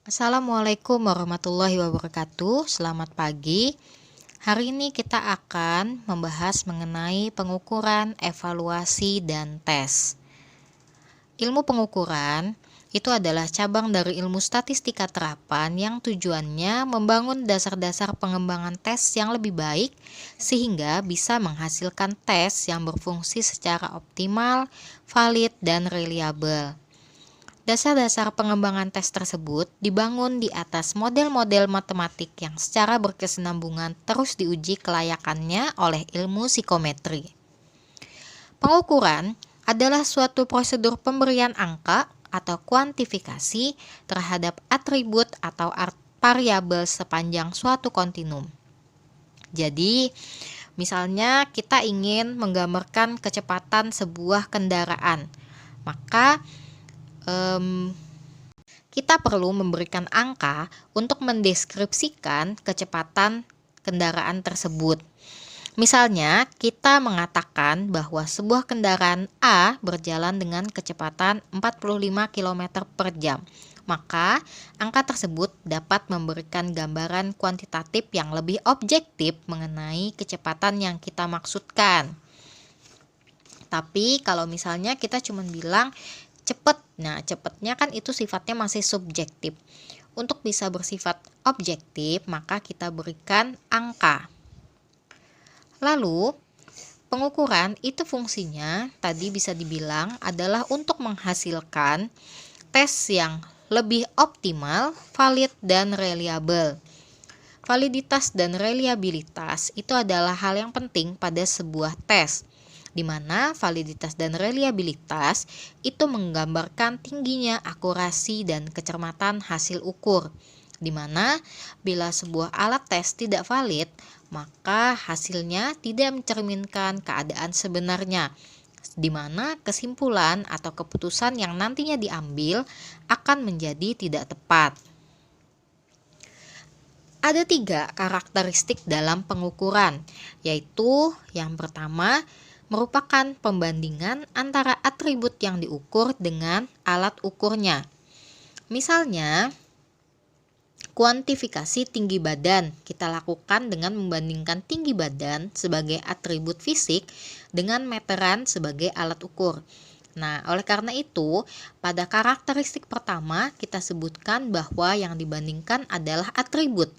Assalamualaikum warahmatullahi wabarakatuh. Selamat pagi. Hari ini kita akan membahas mengenai pengukuran, evaluasi, dan tes. Ilmu pengukuran itu adalah cabang dari ilmu statistika terapan yang tujuannya membangun dasar-dasar pengembangan tes yang lebih baik sehingga bisa menghasilkan tes yang berfungsi secara optimal, valid, dan reliabel. Dasar-dasar pengembangan tes tersebut dibangun di atas model-model matematik yang secara berkesinambungan terus diuji kelayakannya oleh ilmu psikometri. Pengukuran adalah suatu prosedur pemberian angka atau kuantifikasi terhadap atribut atau variabel sepanjang suatu kontinum. Jadi, misalnya kita ingin menggambarkan kecepatan sebuah kendaraan, maka kita perlu memberikan angka untuk mendeskripsikan kecepatan kendaraan tersebut. Misalnya, kita mengatakan bahwa sebuah kendaraan A berjalan dengan kecepatan 45 km per jam. Maka, angka tersebut dapat memberikan gambaran kuantitatif yang lebih objektif mengenai kecepatan yang kita maksudkan. Tapi, kalau misalnya kita cuma bilang cepat, nah cepatnya kan itu sifatnya masih subjektif. Untuk bisa bersifat objektif, maka kita berikan angka. Lalu, pengukuran itu fungsinya tadi bisa dibilang adalah untuk menghasilkan tes yang lebih optimal, valid, dan reliabel. Validitas dan reliabilitas itu adalah hal yang penting pada sebuah tes, di mana validitas dan reliabilitas itu menggambarkan tingginya akurasi dan kecermatan hasil ukur, di mana bila sebuah alat tes tidak valid, maka hasilnya tidak mencerminkan keadaan sebenarnya, di mana kesimpulan atau keputusan yang nantinya diambil akan menjadi tidak tepat. Ada 3 karakteristik dalam pengukuran, yaitu yang pertama, merupakan pembandingan antara atribut yang diukur dengan alat ukurnya. Misalnya, kuantifikasi tinggi badan kita lakukan dengan membandingkan tinggi badan sebagai atribut fisik dengan meteran sebagai alat ukur. Nah, oleh karena itu, pada karakteristik pertama kita sebutkan bahwa yang dibandingkan adalah atribut.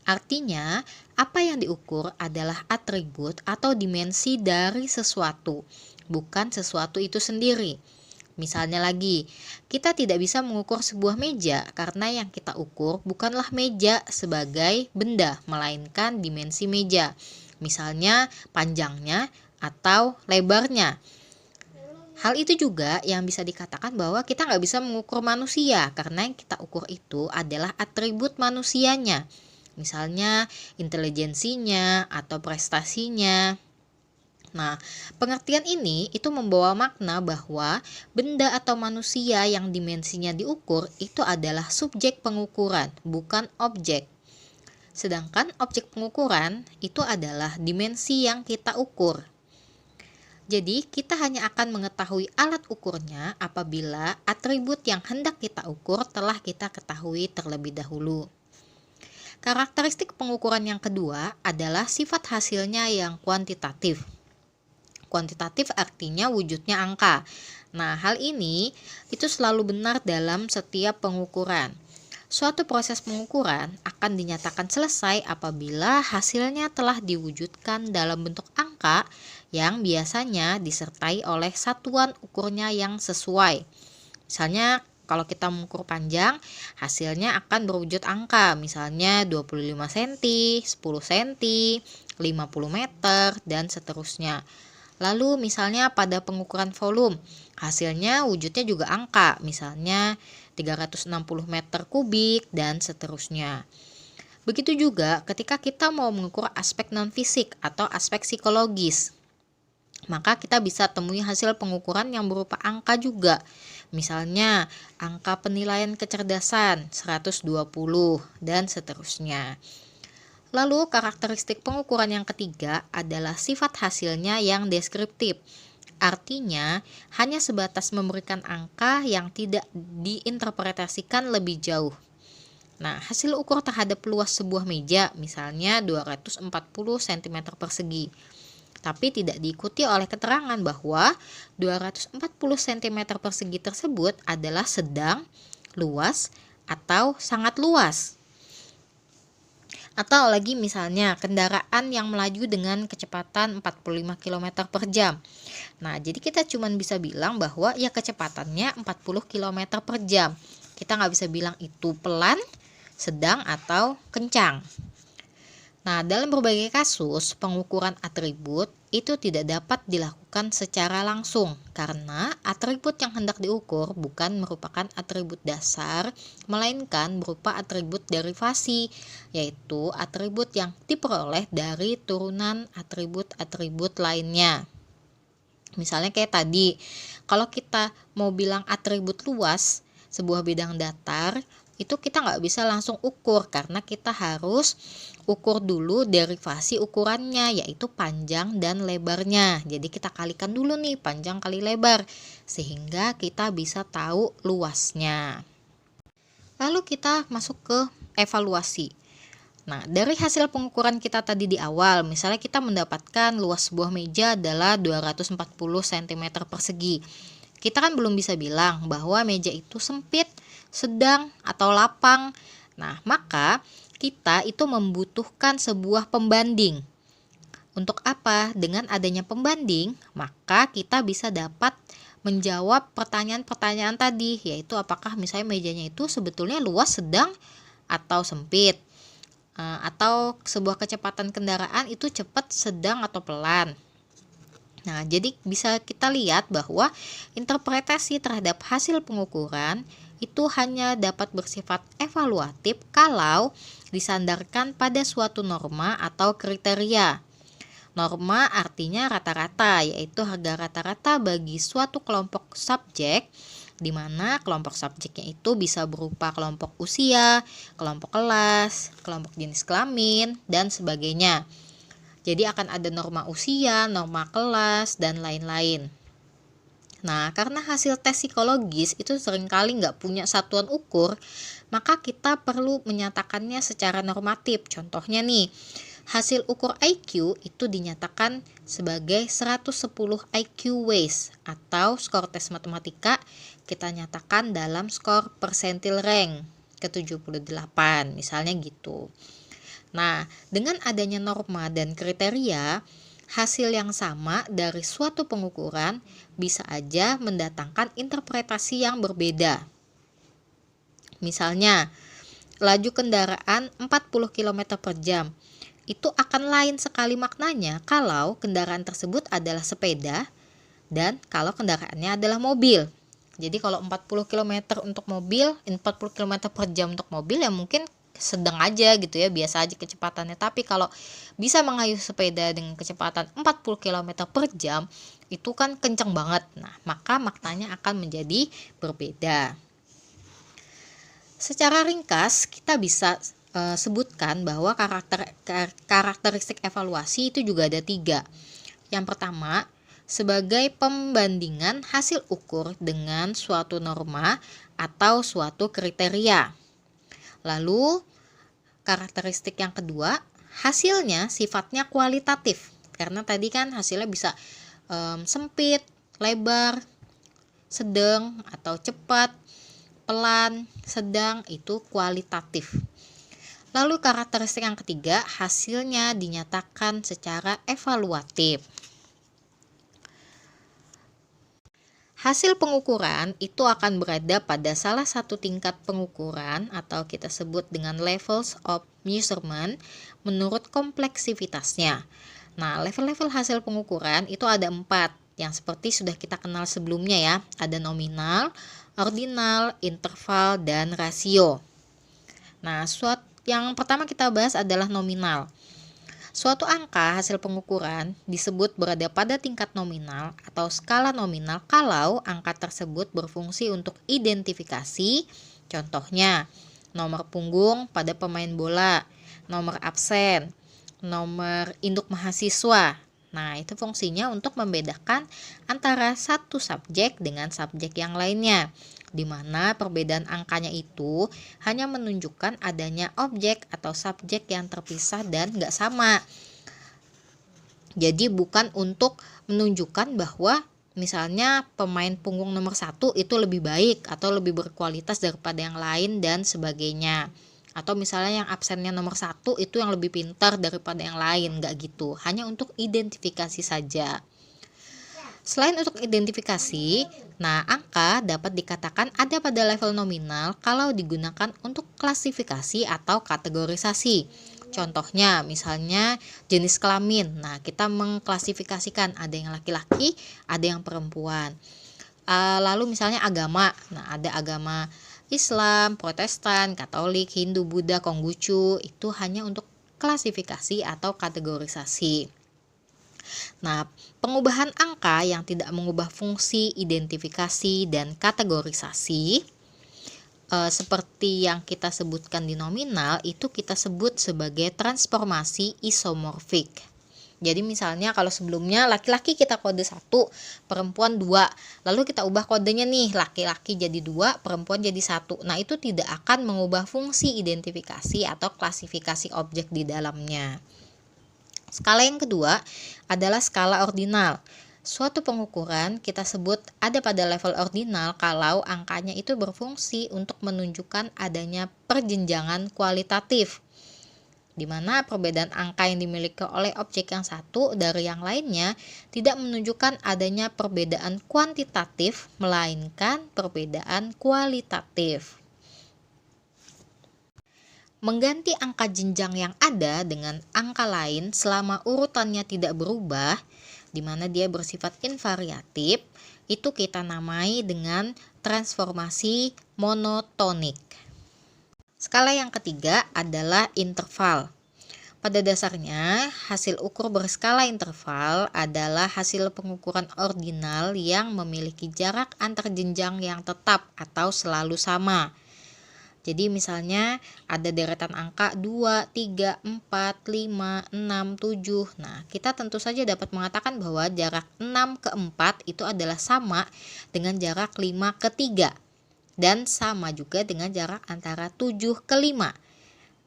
Artinya, apa yang diukur adalah atribut atau dimensi dari sesuatu, bukan sesuatu itu sendiri. Misalnya lagi, kita tidak bisa mengukur sebuah meja karena yang kita ukur bukanlah meja sebagai benda, melainkan dimensi meja. Misalnya panjangnya atau lebarnya. Hal itu juga yang bisa dikatakan bahwa kita nggak bisa mengukur manusia karena yang kita ukur itu adalah atribut manusianya. Misalnya intelijensinya atau prestasinya. Nah, pengertian ini itu membawa makna bahwa benda atau manusia yang dimensinya diukur itu adalah subjek pengukuran, bukan objek. Sedangkan objek pengukuran itu adalah dimensi yang kita ukur. Jadi, kita hanya akan mengetahui alat ukurnya apabila atribut yang hendak kita ukur telah kita ketahui terlebih dahulu. Karakteristik pengukuran yang kedua adalah sifat hasilnya yang kuantitatif. Kuantitatif artinya wujudnya angka. Nah, hal ini itu selalu benar dalam setiap pengukuran. Suatu proses pengukuran akan dinyatakan selesai apabila hasilnya telah diwujudkan dalam bentuk angka yang biasanya disertai oleh satuan ukurnya yang sesuai. Misalnya, kalau kita mengukur panjang, hasilnya akan berwujud angka, misalnya 25 cm, 10 cm, 50 meter, dan seterusnya. Lalu misalnya pada pengukuran volume, hasilnya wujudnya juga angka, misalnya 360 meter kubik, dan seterusnya. Begitu juga ketika kita mau mengukur aspek non-fisik atau aspek psikologis, maka kita bisa temui hasil pengukuran yang berupa angka juga. Misalnya angka penilaian kecerdasan 120 dan seterusnya. Lalu karakteristik pengukuran yang ketiga adalah sifat hasilnya yang deskriptif. Artinya hanya sebatas memberikan angka yang tidak diinterpretasikan lebih jauh. Nah, hasil ukur terhadap luas sebuah meja misalnya 240 cm persegi. Tapi tidak diikuti oleh keterangan bahwa 240 cm persegi tersebut adalah sedang, luas, atau sangat luas. Atau lagi misalnya kendaraan yang melaju dengan kecepatan 45 km per jam. Nah, jadi kita cuma bisa bilang bahwa ya kecepatannya 40 km per jam. Kita nggak bisa bilang itu pelan, sedang, atau kencang. Nah, dalam berbagai kasus, pengukuran atribut itu tidak dapat dilakukan secara langsung karena atribut yang hendak diukur bukan merupakan atribut dasar, melainkan berupa atribut derivasi, yaitu atribut yang diperoleh dari turunan atribut-atribut lainnya. Misalnya kayak tadi, kalau kita mau bilang atribut luas sebuah bidang datar, itu kita nggak bisa langsung ukur karena kita harus ukur dulu derivasi ukurannya, yaitu panjang dan lebarnya. Jadi kita kalikan dulu nih panjang kali lebar sehingga kita bisa tahu luasnya. Lalu kita masuk ke evaluasi. Nah, dari hasil pengukuran kita tadi di awal, misalnya kita mendapatkan luas sebuah meja adalah 240 cm persegi. Kita kan belum bisa bilang bahwa meja itu sempit, sedang, atau lapang. Nah, maka kita itu membutuhkan sebuah pembanding. Untuk apa? Dengan adanya pembanding, maka kita bisa dapat menjawab pertanyaan-pertanyaan tadi, yaitu apakah misalnya mejanya itu sebetulnya luas, sedang, atau sempit, atau sebuah kecepatan kendaraan itu cepat, sedang, atau pelan. Nah, jadi bisa kita lihat bahwa interpretasi terhadap hasil pengukuran itu hanya dapat bersifat evaluatif kalau disandarkan pada suatu norma atau kriteria. Norma artinya rata-rata, yaitu harga rata-rata bagi suatu kelompok subjek, di mana kelompok subjeknya itu bisa berupa kelompok usia, kelompok kelas, kelompok jenis kelamin, dan sebagainya. Jadi akan ada norma usia, norma kelas, dan lain-lain. Nah, karena hasil tes psikologis itu seringkali nggak punya satuan ukur, maka kita perlu menyatakannya secara normatif. Contohnya nih, hasil ukur IQ itu dinyatakan sebagai 110 IQ Ways atau skor tes matematika kita nyatakan dalam skor persentil rank ke-78, misalnya gitu. Nah, dengan adanya norma dan kriteria, hasil yang sama dari suatu pengukuran bisa aja mendatangkan interpretasi yang berbeda. Misalnya, laju kendaraan 40 km per jam itu akan lain sekali maknanya kalau kendaraan tersebut adalah sepeda dan kalau kendaraannya adalah mobil. Jadi kalau 40 km untuk mobil, 40 km per jam untuk mobil ya mungkin sedang aja gitu ya, biasa aja kecepatannya. Tapi kalau bisa mengayuh sepeda dengan kecepatan 40 km per jam itu kan kencang banget. Nah, maka maknanya akan menjadi berbeda. Secara ringkas kita bisa sebutkan bahwa karakteristik evaluasi itu juga ada 3. Yang pertama, sebagai pembandingan hasil ukur dengan suatu norma atau suatu kriteria. Lalu karakteristik yang kedua, hasilnya sifatnya kualitatif. Karena tadi kan hasilnya bisa sempit, lebar, sedang, atau cepat, pelan, sedang, itu kualitatif. Lalu karakteristik yang ketiga, hasilnya dinyatakan secara evaluatif. Hasil pengukuran itu akan berada pada salah satu tingkat pengukuran atau kita sebut dengan levels of measurement menurut kompleksivitasnya. Nah, level-level hasil pengukuran itu ada 4 yang seperti sudah kita kenal sebelumnya ya. Ada nominal, ordinal, interval, dan rasio. Nah, yang pertama kita bahas adalah nominal. Suatu angka hasil pengukuran disebut berada pada tingkat nominal atau skala nominal kalau angka tersebut berfungsi untuk identifikasi, contohnya nomor punggung pada pemain bola, nomor absen, nomor induk mahasiswa. Nah, itu fungsinya untuk membedakan antara satu subjek dengan subjek yang lainnya, di mana perbedaan angkanya itu hanya menunjukkan adanya objek atau subjek yang terpisah dan nggak sama. Jadi bukan untuk menunjukkan bahwa misalnya pemain punggung nomor 1 itu lebih baik atau lebih berkualitas daripada yang lain dan sebagainya. Atau misalnya yang absennya nomor 1 itu yang lebih pintar daripada yang lain, nggak gitu. Hanya untuk identifikasi saja. Selain untuk identifikasi, nah angka dapat dikatakan ada pada level nominal kalau digunakan untuk klasifikasi atau kategorisasi. Contohnya misalnya jenis kelamin. Nah, kita mengklasifikasikan ada yang laki-laki, ada yang perempuan. Lalu misalnya agama. Nah, ada agama Islam, Protestan, Katolik, Hindu, Buddha, Konghucu. Itu hanya untuk klasifikasi atau kategorisasi. Nah, pengubahan angka yang tidak mengubah fungsi identifikasi dan kategorisasi seperti yang kita sebutkan di nominal itu kita sebut sebagai transformasi isomorfik. Jadi misalnya kalau sebelumnya laki-laki kita kode 1, perempuan 2, lalu kita ubah kodenya nih, laki-laki jadi 2, perempuan jadi 1. Nah, itu tidak akan mengubah fungsi identifikasi atau klasifikasi objek di dalamnya. Skala yang kedua adalah skala ordinal. Suatu pengukuran kita sebut ada pada level ordinal kalau angkanya itu berfungsi untuk menunjukkan adanya perjenjangan kualitatif, di mana perbedaan angka yang dimiliki oleh objek yang satu dari yang lainnya tidak menunjukkan adanya perbedaan kuantitatif, melainkan perbedaan kualitatif. Mengganti angka jenjang yang ada dengan angka lain selama urutannya tidak berubah, di mana dia bersifat invariatif, itu kita namai dengan transformasi monotonik. Skala yang ketiga adalah interval. Pada dasarnya, hasil ukur berskala interval adalah hasil pengukuran ordinal yang memiliki jarak antar jenjang yang tetap atau selalu sama. Jadi misalnya ada deretan angka 2, 3, 4, 5, 6, 7. Nah, kita tentu saja dapat mengatakan bahwa jarak 6 ke 4 itu adalah sama dengan jarak 5 ke 3. Dan sama juga dengan jarak antara 7 ke 5.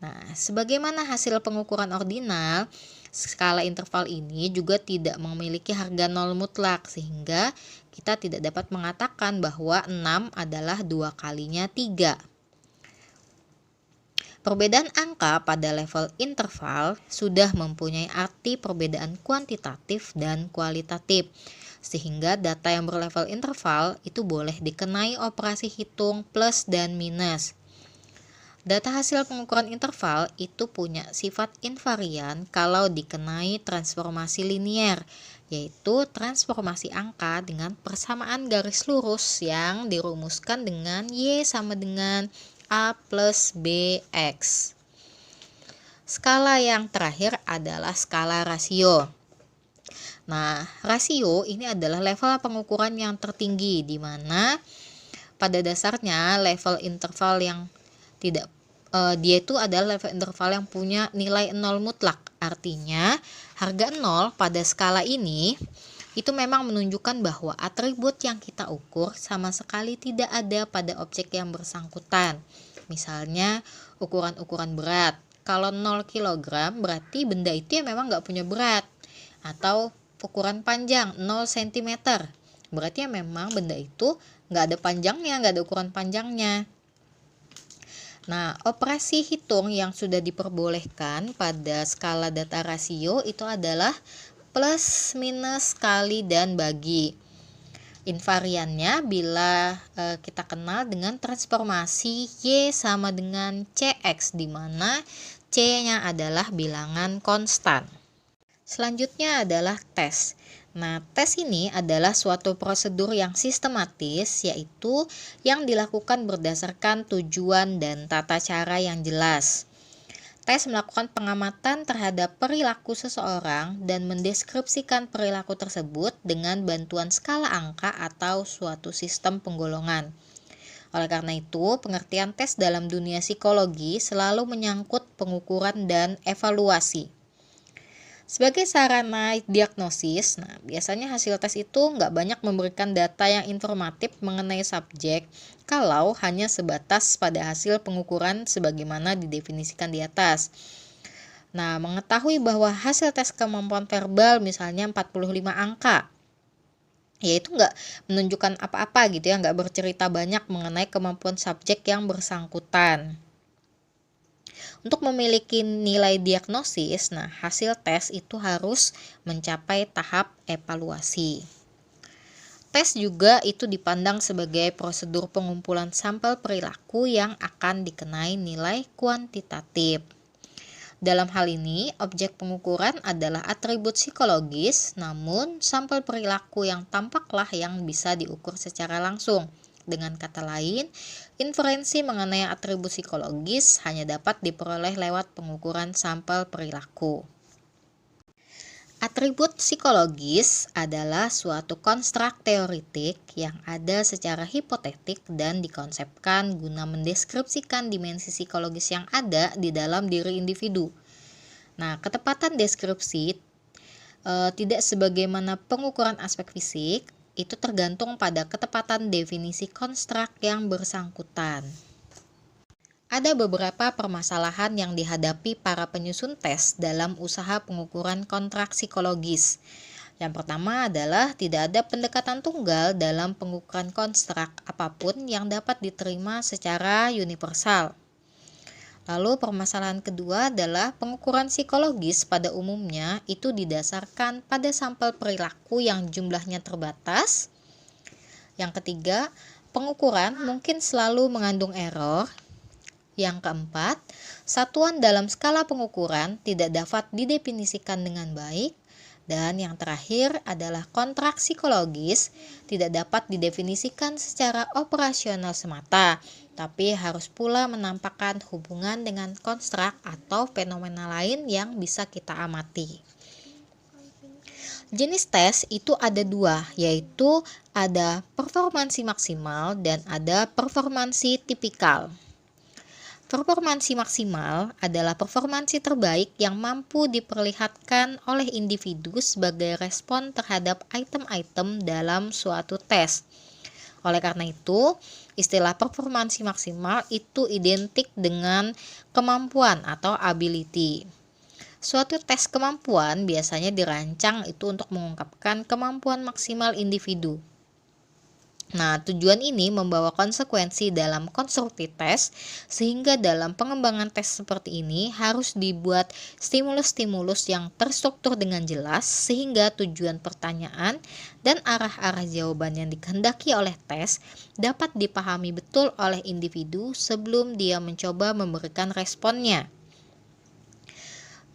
Nah, sebagaimana hasil pengukuran ordinal, skala interval ini juga tidak memiliki harga nol mutlak, sehingga kita tidak dapat mengatakan bahwa 6 adalah 2 kalinya 3. Perbedaan angka pada level interval sudah mempunyai arti perbedaan kuantitatif dan kualitatif, sehingga data yang berlevel interval itu boleh dikenai operasi hitung plus dan minus. Data hasil pengukuran interval itu punya sifat invarian kalau dikenai transformasi linier, yaitu transformasi angka dengan persamaan garis lurus yang dirumuskan dengan Y sama dengan A plus BX. Skala yang terakhir adalah skala rasio. Nah, rasio ini adalah level pengukuran yang tertinggi, di mana pada dasarnya level interval yang tidak dia itu adalah level interval yang punya nilai 0 mutlak. Artinya, harga 0 pada skala ini itu memang menunjukkan bahwa atribut yang kita ukur sama sekali tidak ada pada objek yang bersangkutan. Misalnya, ukuran-ukuran berat. Kalau 0 kg berarti benda itu ya memang nggak punya berat. Atau ukuran panjang 0 cm. Berarti ya memang benda itu nggak ada panjangnya, nggak ada ukuran panjangnya. Nah, operasi hitung yang sudah diperbolehkan pada skala data rasio itu adalah plus, minus, kali, dan bagi. Invariannya bila kita kenal dengan transformasi Y sama dengan CX, di mana C-nya adalah bilangan konstan. Selanjutnya adalah tes. Nah, tes ini adalah suatu prosedur yang sistematis, yaitu yang dilakukan berdasarkan tujuan dan tata cara yang jelas. Tes melakukan pengamatan terhadap perilaku seseorang dan mendeskripsikan perilaku tersebut dengan bantuan skala angka atau suatu sistem penggolongan. Oleh karena itu, pengertian tes dalam dunia psikologi selalu menyangkut pengukuran dan evaluasi. Sebagai sarana diagnosis, nah biasanya hasil tes itu nggak banyak memberikan data yang informatif mengenai subjek kalau hanya sebatas pada hasil pengukuran sebagaimana didefinisikan di atas. Nah, mengetahui bahwa hasil tes kemampuan verbal misalnya 45 angka, yaitu nggak menunjukkan apa-apa gitu ya, nggak bercerita banyak mengenai kemampuan subjek yang bersangkutan. Untuk memiliki nilai diagnosis, nah hasil tes itu harus mencapai tahap evaluasi. Tes juga itu dipandang sebagai prosedur pengumpulan sampel perilaku yang akan dikenai nilai kuantitatif. Dalam hal ini, objek pengukuran adalah atribut psikologis, namun sampel perilaku yang tampaklah yang bisa diukur secara langsung. Dengan kata lain, inferensi mengenai atribut psikologis hanya dapat diperoleh lewat pengukuran sampel perilaku. Atribut psikologis adalah suatu konstruk teoritik yang ada secara hipotetik dan dikonsepkan guna mendeskripsikan dimensi psikologis yang ada di dalam diri individu. Nah, ketepatan deskripsi tidak sebagaimana pengukuran aspek fisik, itu tergantung pada ketepatan definisi konstruk yang bersangkutan. Ada beberapa permasalahan yang dihadapi para penyusun tes dalam usaha pengukuran konstruk psikologis. Yang pertama adalah tidak ada pendekatan tunggal dalam pengukuran konstruk apapun yang dapat diterima secara universal. Lalu permasalahan kedua adalah pengukuran psikologis pada umumnya itu didasarkan pada sampel perilaku yang jumlahnya terbatas. Yang ketiga, pengukuran mungkin selalu mengandung error. Yang keempat, satuan dalam skala pengukuran tidak dapat didefinisikan dengan baik. Dan yang terakhir adalah konstruk psikologis tidak dapat didefinisikan secara operasional semata, tapi harus pula menampakkan hubungan dengan konstruk atau fenomena lain yang bisa kita amati. Jenis tes itu ada dua, yaitu ada performansi maksimal dan ada performansi tipikal. Performansi maksimal adalah performansi terbaik yang mampu diperlihatkan oleh individu sebagai respon terhadap item-item dalam suatu tes. Oleh karena itu, istilah performansi maksimal itu identik dengan kemampuan atau ability. Suatu tes kemampuan biasanya dirancang itu untuk mengungkapkan kemampuan maksimal individu. Nah, tujuan ini membawa konsekuensi dalam konstruksi tes, sehingga dalam pengembangan tes seperti ini harus dibuat stimulus-stimulus yang terstruktur dengan jelas, sehingga tujuan pertanyaan dan arah-arah jawaban yang dikehendaki oleh tes dapat dipahami betul oleh individu sebelum dia mencoba memberikan responnya.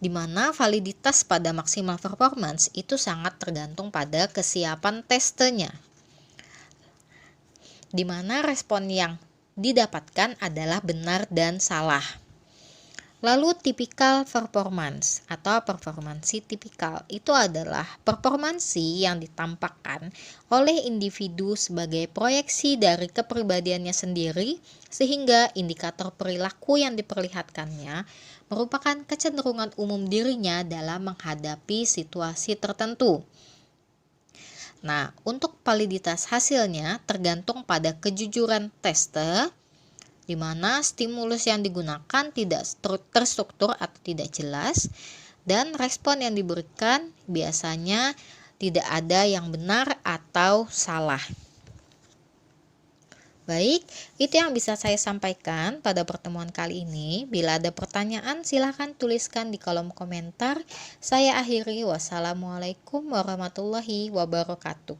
Di mana validitas pada maksimal performance itu sangat tergantung pada kesiapan testenya, di mana respon yang didapatkan adalah benar dan salah. Lalu tipikal performance atau performansi tipikal itu adalah performansi yang ditampakkan oleh individu sebagai proyeksi dari kepribadiannya sendiri, sehingga indikator perilaku yang diperlihatkannya merupakan kecenderungan umum dirinya dalam menghadapi situasi tertentu. Nah, untuk validitas hasilnya tergantung pada kejujuran tester, di mana stimulus yang digunakan tidak terstruktur atau tidak jelas, dan respon yang diberikan biasanya tidak ada yang benar atau salah. Baik, itu yang bisa saya sampaikan pada pertemuan kali ini. Bila ada pertanyaan, silahkan tuliskan di kolom komentar. Saya akhiri, wassalamualaikum warahmatullahi wabarakatuh.